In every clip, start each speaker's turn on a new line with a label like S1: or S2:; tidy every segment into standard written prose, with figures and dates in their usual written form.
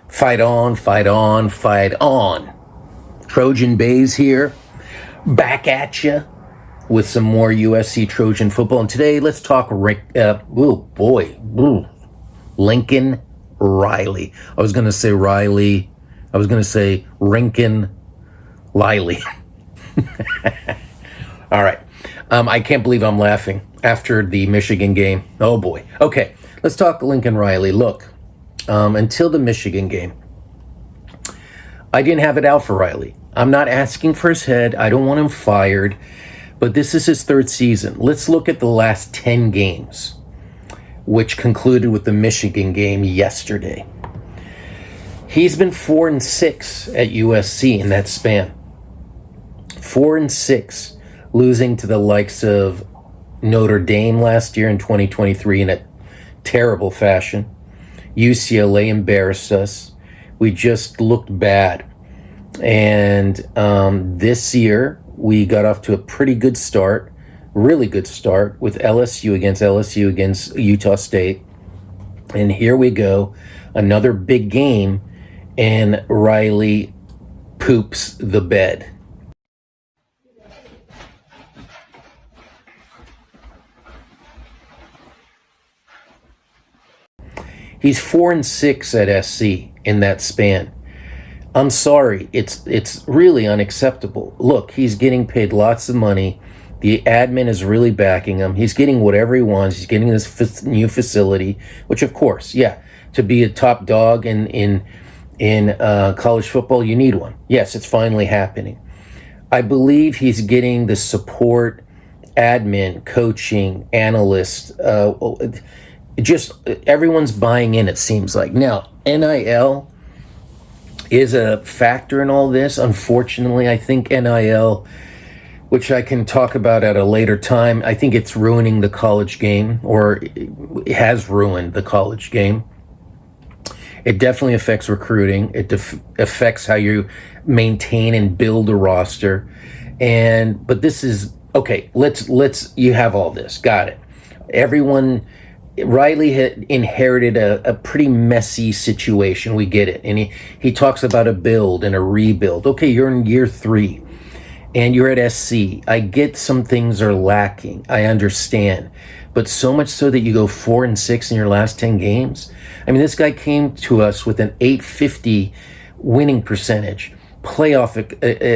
S1: Fight on, fight on, fight on. Trojan Baze here, back at you with some more USC Trojan football. And today, let's talk, Lincoln Riley. I was going to say Riley. I was going to say Rinkin Liley. All right. I can't believe I'm laughing after the Michigan game. Oh, boy. Okay, let's talk Lincoln Riley. Look, until the Michigan game, I didn't have it out for Riley. I'm not asking for his head. I don't want him fired. But this is his third season. Let's look at the last 10 games, which concluded with the Michigan game yesterday. He's been 4-6 at USC in that span. 4-6, losing to the likes of Notre Dame last year in 2023 in a terrible fashion. UCLA embarrassed us. We just looked bad. And this year, we got off to a pretty good start, really good start, with LSU against Utah State. And here we go, another big game, and Riley poops the bed. He's 4-6 at SC in that span. I'm sorry, it's really unacceptable. Look, he's getting paid lots of money. The admin is really backing him. He's getting whatever he wants. He's getting this new facility, which, of course, yeah, to be a top dog in college football, you need one. Yes, it's finally happening. I believe he's getting the support, admin, coaching, analyst. Just everyone's buying in, it seems like. Now, NIL is a factor in all this. Unfortunately, I think NIL, which I can talk about at a later time, I think it's ruining the college game, or it has ruined the college game. It definitely affects recruiting. It affects how you maintain and build a roster. But this is, okay, you have all this. Got it. Riley had inherited a pretty messy situation. We get it. And he talks about a build and a rebuild. Okay, you're in year 3 and you're at SC. I get some things are lacking. I understand. But so much so that you go 4-6 in your last 10 games. I mean, this guy came to us with an .850 winning percentage, playoff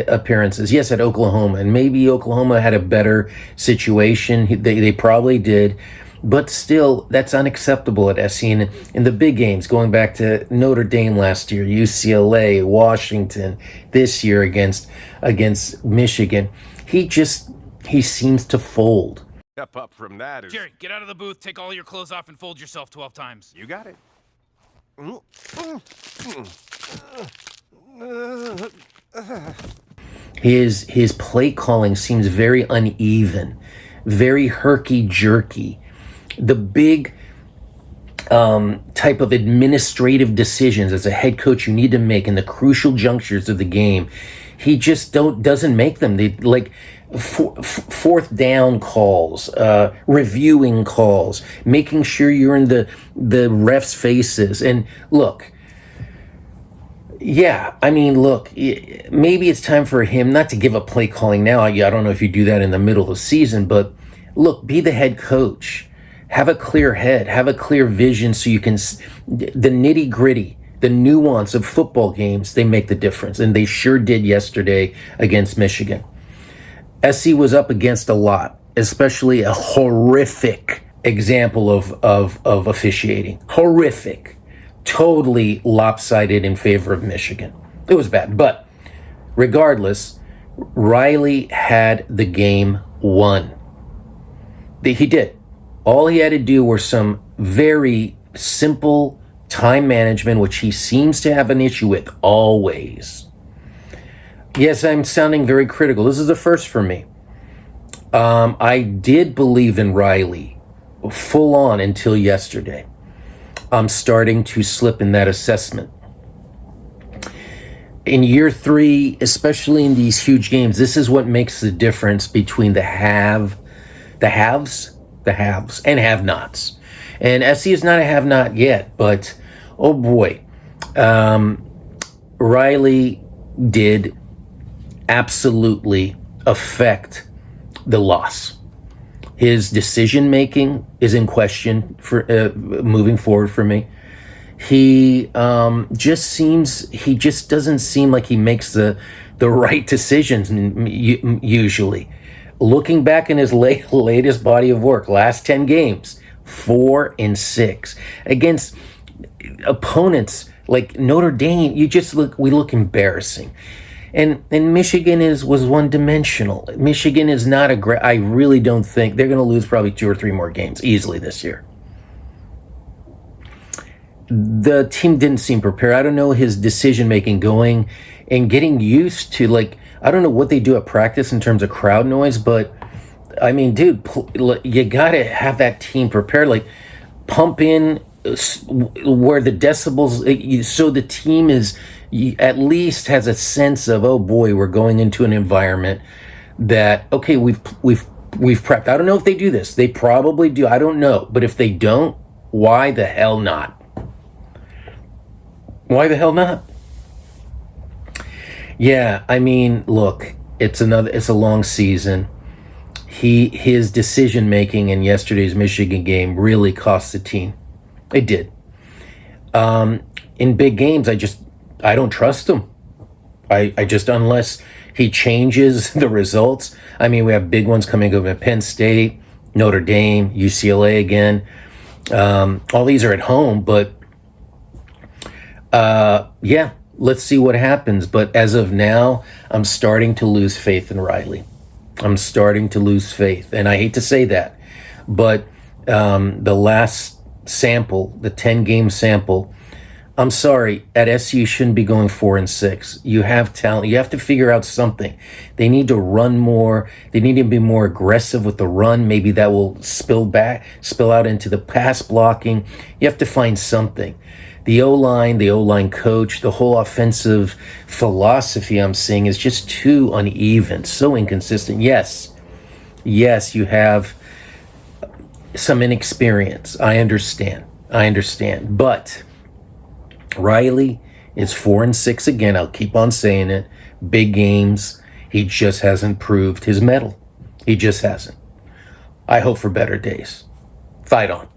S1: appearances. Yes, at Oklahoma. And maybe Oklahoma had a better situation. They probably did. But still, that's unacceptable at SC. And in the big games, going back to Notre Dame last year, UCLA, Washington, this year against Michigan, he seems to fold.
S2: Step up from that is...
S3: Jerry, get out of the booth, take all your clothes off, and fold yourself 12 times.
S2: You got it.
S1: His play calling seems very uneven, very herky-jerky. The big type of administrative decisions as a head coach you need to make in the crucial junctures of the game, he just doesn't make them. They like fourth down calls, reviewing calls, making sure you're in the refs' faces. And look, yeah, I mean, look, maybe it's time for him not to give up play calling now. I don't know if you do that in the middle of the season, but look, be the head coach. Have a clear head, have a clear vision so you can, the nitty gritty, the nuance of football games, they make the difference. And they sure did yesterday against Michigan. SC was up against a lot, especially a horrific example of officiating. Horrific. Totally lopsided in favor of Michigan. It was bad. But regardless, Riley had the game won. He did. All he had to do were some very simple time management, which he seems to have an issue with always. Yes, I'm sounding very critical. This is the first for me. I did believe in Riley full on until yesterday. I'm starting to slip in that assessment. In year 3, especially in these huge games, this is what makes the difference between the haves, and have-nots. And SC is not a have-not yet, but oh boy, Riley did absolutely affect the loss. His decision making is in question for moving forward for me. He just doesn't seem like he makes the right decisions usually. Looking back in his latest body of work, last 10 games, 4-6 against opponents like Notre Dame. We look embarrassing. And Michigan was one dimensional. Michigan is not I really don't think they're going to lose probably 2 or 3 more games easily this year. The team didn't seem prepared. I don't know his decision making going and getting used to, like, I don't know what they do at practice in terms of crowd noise, but I mean, dude, you got to have that team prepared. Like, pump in where the decibels, so the team at least has a sense of, oh boy, we're going into an environment that, okay, we've prepped. I don't know if they do this. They probably do. I don't know. But if they don't, why the hell not? Why the hell not? Yeah, I mean, look, it's a long season. His decision making in yesterday's Michigan game really cost the team. It did. In big games, I don't trust him. I just, unless he changes the results. I mean, we have big ones coming up at Penn State, Notre Dame, UCLA again. All these are at home, but yeah, let's see what happens. But as of now, I'm starting to lose faith in Riley. I'm starting to lose faith. And I hate to say that, but the last sample, the 10-game sample, I'm sorry, at SU shouldn't be going 4-6. You have talent. You have to figure out something. They need to run more. They need to be more aggressive with the run. Maybe that will spill out into the pass blocking. You have to find something. The O-line coach, the whole offensive philosophy I'm seeing is just too uneven, so inconsistent. Yes, you have some inexperience. I understand. But Riley is 4-6 again. I'll keep on saying it. Big games. He just hasn't proved his mettle. He just hasn't. I hope for better days. Fight on.